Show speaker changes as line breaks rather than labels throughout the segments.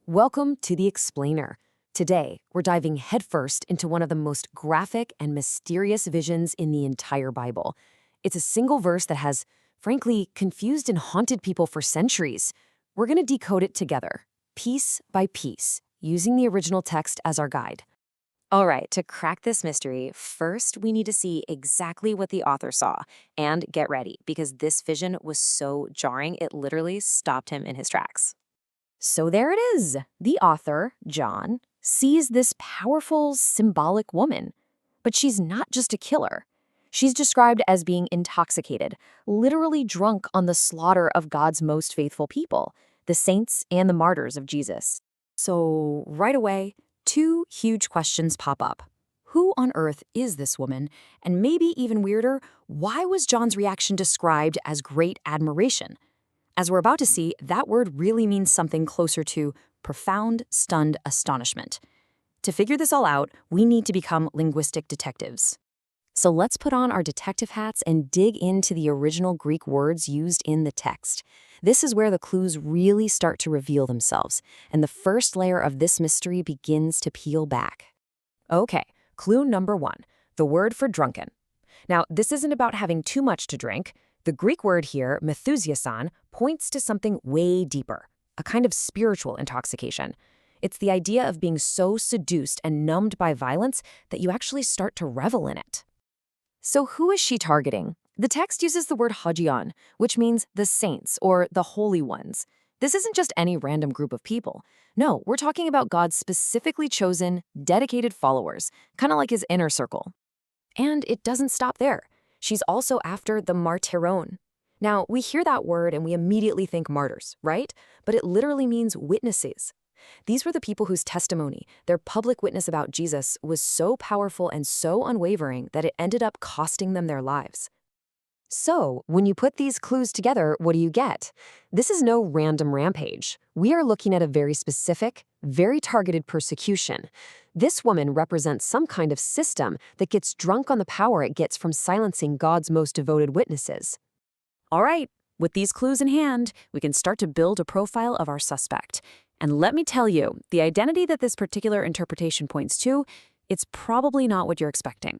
Welcome to The Explainer. Today, we're diving headfirst into one of the most graphic and mysterious visions in the entire Bible. It's a single verse that has, frankly, confused and haunted people for centuries. We're going to decode it together, piece by piece, using the original text as our guide.
All right, to crack this mystery, first we need to see exactly what the author saw. And get ready, because this vision was so jarring, it literally stopped him in his tracks.
So there it is. The author, John, sees this powerful, symbolic woman. But she's not just a killer. She's described as being intoxicated, literally drunk on the slaughter of God's most faithful people, the saints and the martyrs of Jesus. So right away, two huge questions pop up. Who on earth is this woman? And maybe even weirder, why was John's reaction described as great admiration? As we're about to see, that word really means something closer to profound, stunned astonishment. To figure this all out, we need to become linguistic detectives. So let's put on our detective hats and dig into the original Greek words used in the text. This is where the clues really start to reveal themselves, and the first layer of this mystery begins to peel back. Okay, clue number one, the word for drunken. Now, this isn't about having too much to drink. The Greek word here, methusiason, points to something way deeper, a kind of spiritual intoxication. It's the idea of being so seduced and numbed by violence that you actually start to revel in it. So who is she targeting? The text uses the word hagion, which means the saints or the holy ones. This isn't just any random group of people. No, we're talking about God's specifically chosen, dedicated followers, kind of like his inner circle. And it doesn't stop there. She's also after the martyron. Now, we hear that word and we immediately think martyrs, right? But it literally means witnesses. These were the people whose testimony, their public witness about Jesus, was so powerful and so unwavering that it ended up costing them their lives. So, when you put these clues together, what do you get? This is no random rampage. We are looking at a very specific, very targeted persecution. This woman represents some kind of system that gets drunk on the power it gets from silencing God's most devoted witnesses. All right, with these clues in hand, we can start to build a profile of our suspect. And let me tell you, the identity that this particular interpretation points to, it's probably not what you're expecting.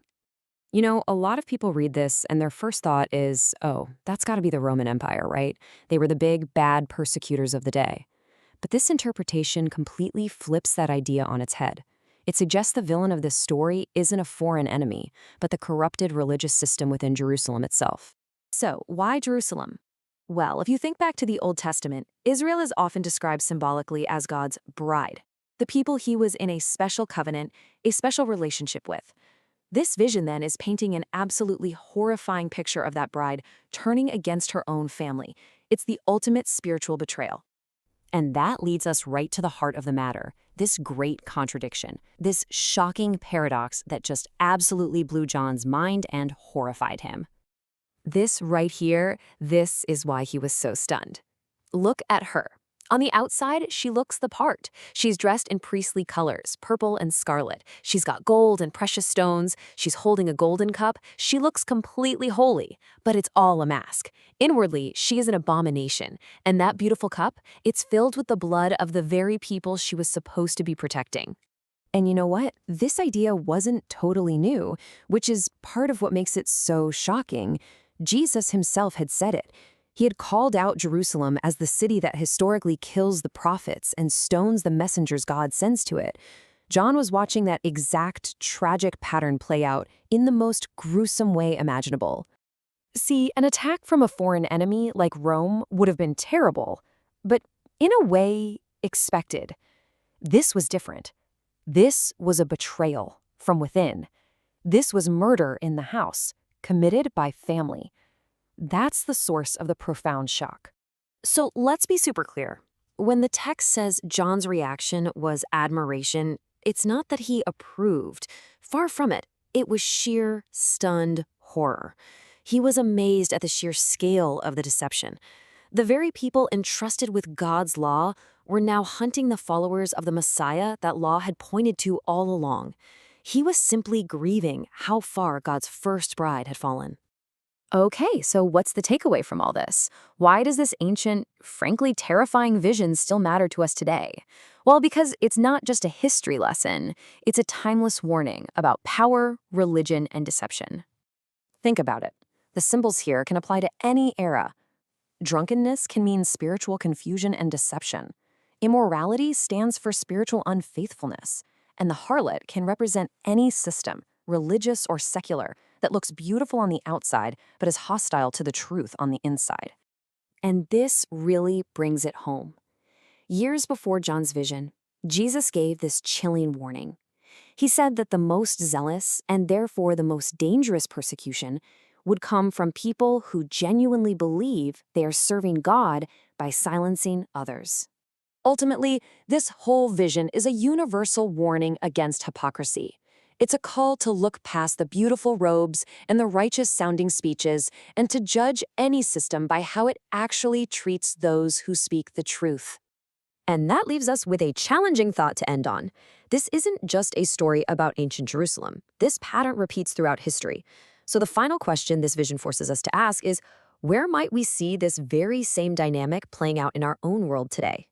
You know, a lot of people read this and their first thought is, oh, that's got to be the Roman Empire, right? They were the big, bad persecutors of the day. But this interpretation completely flips that idea on its head. It suggests the villain of this story isn't a foreign enemy, but the corrupted religious system within Jerusalem itself. So, why Jerusalem? Well, if you think back to the Old Testament, Israel is often described symbolically as God's bride, the people he was in a special covenant, a special relationship with. This vision, then, is painting an absolutely horrifying picture of that bride turning against her own family. It's the ultimate spiritual betrayal. And that leads us right to the heart of the matter, this great contradiction, this shocking paradox that just absolutely blew John's mind and horrified him. This right here, this is why he was so stunned. Look at her. On the outside, she looks the part. She's dressed in priestly colors, purple and scarlet. She's got gold and precious stones. She's holding a golden cup. She looks completely holy, but it's all a mask. Inwardly, she is an abomination. And that beautiful cup, it's filled with the blood of the very people she was supposed to be protecting. And you know what? This idea wasn't totally new, which is part of what makes it so shocking. Jesus himself had said it. He had called out Jerusalem as the city that historically kills the prophets and stones the messengers God sends to it. John was watching that exact tragic pattern play out in the most gruesome way imaginable. See, an attack from a foreign enemy like Rome would have been terrible, but in a way, expected. This was different. This was a betrayal from within. This was murder in the house, committed by family. That's the source of the profound shock. So let's be super clear. When the text says John's reaction was admiration, it's not that he approved. Far from it. It was sheer, stunned horror. He was amazed at the sheer scale of the deception. The very people entrusted with God's law were now hunting the followers of the Messiah that law had pointed to all along. He was simply grieving how far God's first bride had fallen. Okay, so what's the takeaway from all this? Why does this ancient, frankly terrifying vision still matter to us today? Well, because it's not just a history lesson, it's a timeless warning about power, religion, and deception. Think about it. The symbols here can apply to any era. Drunkenness can mean spiritual confusion and deception. Immorality stands for spiritual unfaithfulness. And the harlot can represent any system, religious or secular, that looks beautiful on the outside but is hostile to the truth on the inside. And this really brings it home. Years before John's vision, Jesus gave this chilling warning. He said that the most zealous, and therefore the most dangerous persecution, would come from people who genuinely believe they are serving God by silencing others. Ultimately, this whole vision is a universal warning against hypocrisy. It's a call to look past the beautiful robes and the righteous-sounding speeches and to judge any system by how it actually treats those who speak the truth. And that leaves us with a challenging thought to end on. This isn't just a story about ancient Jerusalem. This pattern repeats throughout history. So the final question this vision forces us to ask is, where might we see this very same dynamic playing out in our own world today?